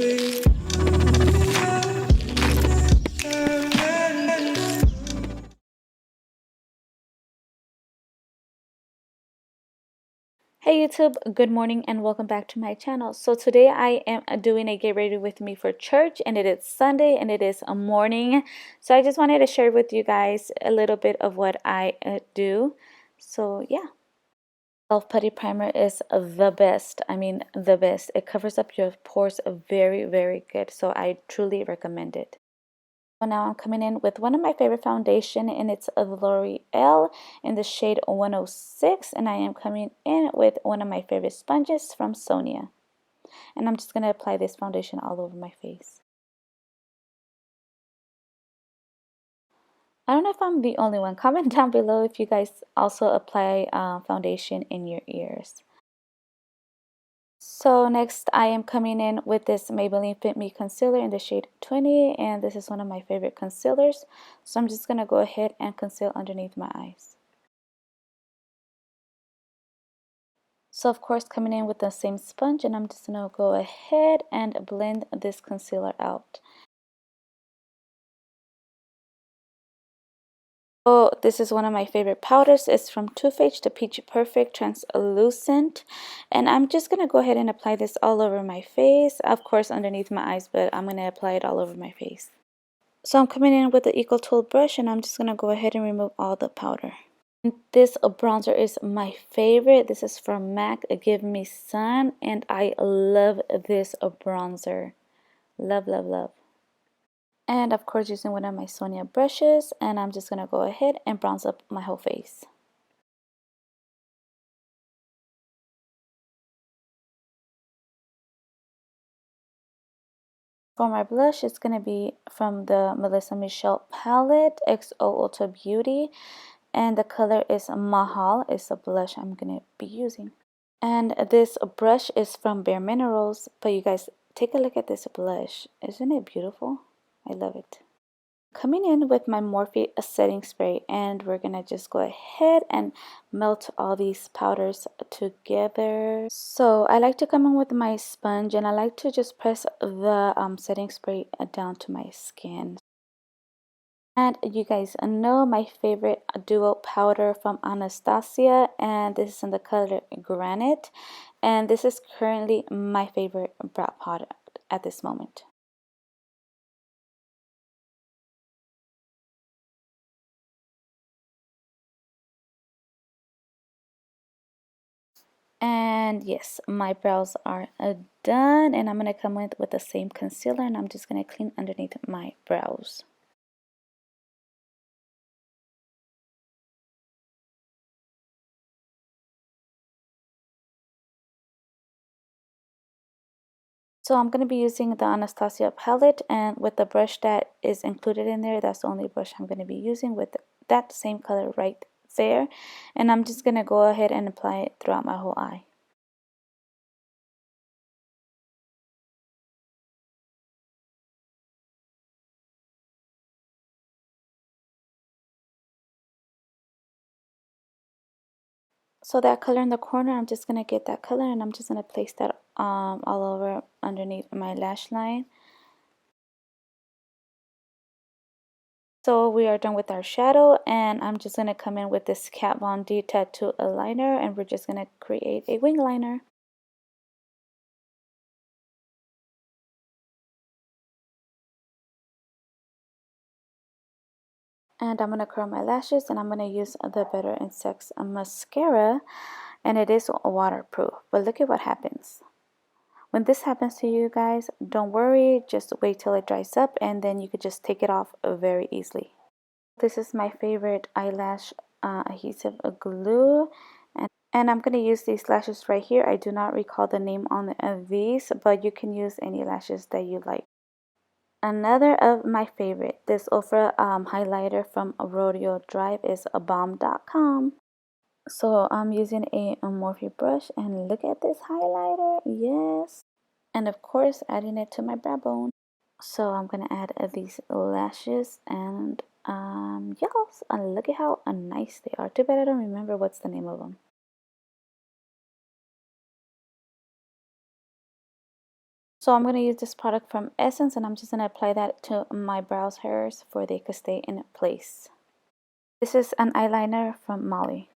Hey YouTube, good morning and welcome back to my channel. So today I am doing a get ready with me for church, and it is Sunday and it is a morning. So I just wanted to share with you guys a little bit of what I do. So yeah. Self-Putty Primer is the best. I mean the best. It covers up your pores very, very good. So I truly recommend it. So now I'm coming in with one of my favorite foundation, and it's a L'Oreal in the shade 106, and I am coming in with one of my favorite sponges from Sonia. And I'm just going to apply this foundation all over my face. I don't know if I'm the only one. Comment down below if you guys also apply foundation in your ears. So next I am coming in with this Maybelline Fit Me concealer in the shade 20, and this is one of my favorite concealers. So I'm just going to go ahead and conceal underneath my eyes. So of course coming in with the same sponge, and I'm just going to go ahead and blend this concealer out. Oh, this is one of my favorite powders. It's from Too Faced, the Peach Perfect Translucent. And I'm just going to go ahead and apply this all over my face. Of course underneath my eyes, but I'm going to apply it all over my face. So I'm coming in with the Eco Tool brush, and I'm just going to go ahead and remove all the powder. This bronzer is my favorite. This is from MAC, Give Me Sun, and I love this bronzer. Love, love, love. And of course using one of my Sonia brushes, and I'm just going to go ahead and bronze up my whole face. For my blush, it's going to be from the Melissa Michelle palette, XO Ultra Beauty, and the color is Mahal. It's a blush I'm going to be using. And this brush is from Bare Minerals, but you guys take a look at this blush. Isn't it beautiful? I love it. Coming in with my Morphe setting spray, and we're gonna just go ahead and melt all these powders together. So I like to come in with my sponge, and I like to just press the setting spray down to my skin. And you guys know my favorite duo powder from Anastasia, and this is in the color Granite, and this is currently my favorite brow product at this moment. And yes, my brows are done, and I'm going to come with the same concealer, and I'm just going to clean underneath my brows. So I'm going to be using the Anastasia palette, and with the brush that is included in there, that's the only brush I'm going to be using with that same color right there. And I'm just going to go ahead and apply it throughout my whole eye. So that color in the corner, I'm just going to get that color, and I'm just going to place that all over underneath my lash line. So we are done with our shadow, and I'm just going to come in with this Kat Von D tattoo aligner, and we're just going to create a wing liner. And I'm going to curl my lashes, and I'm going to use the Better and Sex mascara, and it is waterproof. But look at what happens. When this happens to you guys, don't worry, just wait till it dries up, and then you could just take it off very easily. This is my favorite eyelash adhesive glue, and I'm going to use these lashes right here. I do not recall the name on these, but you can use any lashes that you like. Another of my favorite, this Ultra highlighter from Rodeo Drive, is a bomb.com. So I'm using a Morphe brush, and look at this highlighter. Yes. And of course adding it to my brow bone. So I'm going to add these lashes, and yes, and look at how nice they are. Too bad I don't remember what's the name of them. So I'm going to use this product from Essence, and I'm just going to apply that to my brows hairs for they could stay in place. This is an eyeliner from Molly.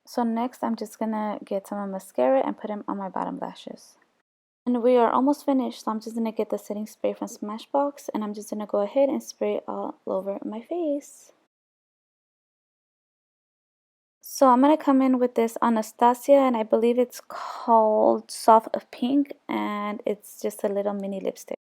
So next I'm just going to get some mascara and put them on my bottom lashes. And we are almost finished, so I'm just going to get the setting spray from Smashbox, and I'm just going to go ahead and spray it all over my face. So I'm going to come in with this Anastasia, and I believe it's called Soft Pink, and it's just a little mini lipstick.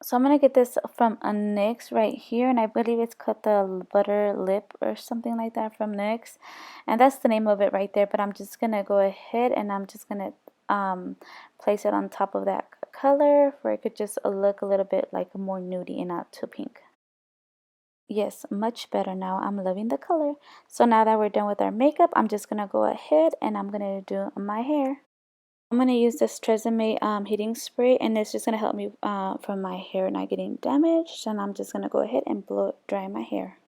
So I'm going to get this from a NYX right here, and I believe it's called the Butter Lip or something like that from NYX. And that's the name of it right there, but I'm just going to go ahead and I'm just going to place it on top of that color where it could just look a little bit like more nudie and not too pink. Yes, much better now. I'm loving the color. So now that we're done with our makeup, I'm just going to go ahead and I'm going to do my hair. I'm going to use this Tresemme heating spray, and it's just going to help me from my hair not getting damaged. And I'm just going to go ahead and blow dry my hair.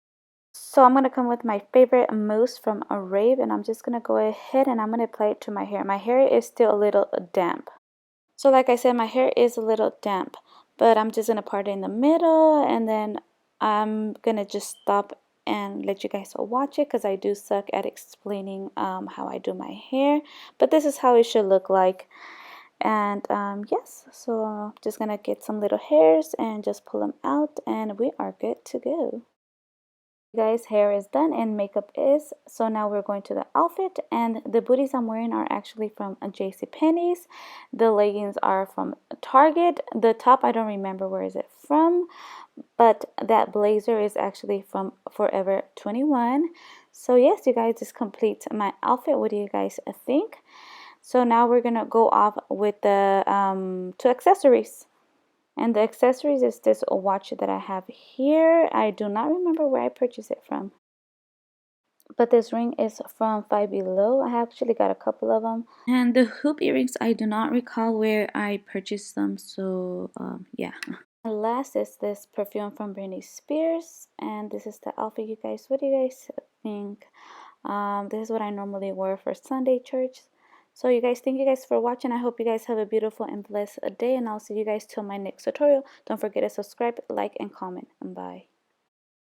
So I'm going to come with my favorite mousse from a Rave, and I'm just going to go ahead and I'm going to apply it to my hair. My hair is still a little damp. So like I said, my hair is a little damp, but I'm just going to part it in the middle, and then I'm going to just stop and let you guys watch it because I do suck at explaining how I do my hair. But this is how it should look like. And yes, so I'm just going to get some little hairs and just pull them out, and we are good to go. Guys, hair is done and makeup is. So now we're going to the outfit, and the booties I'm wearing are actually from JCPenney's. The leggings are from Target. The top, I don't remember where is it from, but that blazer is actually from Forever 21. So yes, you guys, this completes my outfit. What do you guys think? So now we're gonna go off with the two accessories. And the accessories is this watch that I have here. I do not remember where I purchased it from. But this ring is from Five Below. I actually got a couple of them. And the hoop earrings, I do not recall where I purchased them. So, yeah. And last is this perfume from Britney Spears. And this is the outfit, you guys. What do you guys think? This is what I normally wear for Sunday church. So you guys, thank you guys for watching. I hope you guys have a beautiful and blessed day, and I'll see you guys till my next tutorial. Don't forget to subscribe, like, and comment. And bye.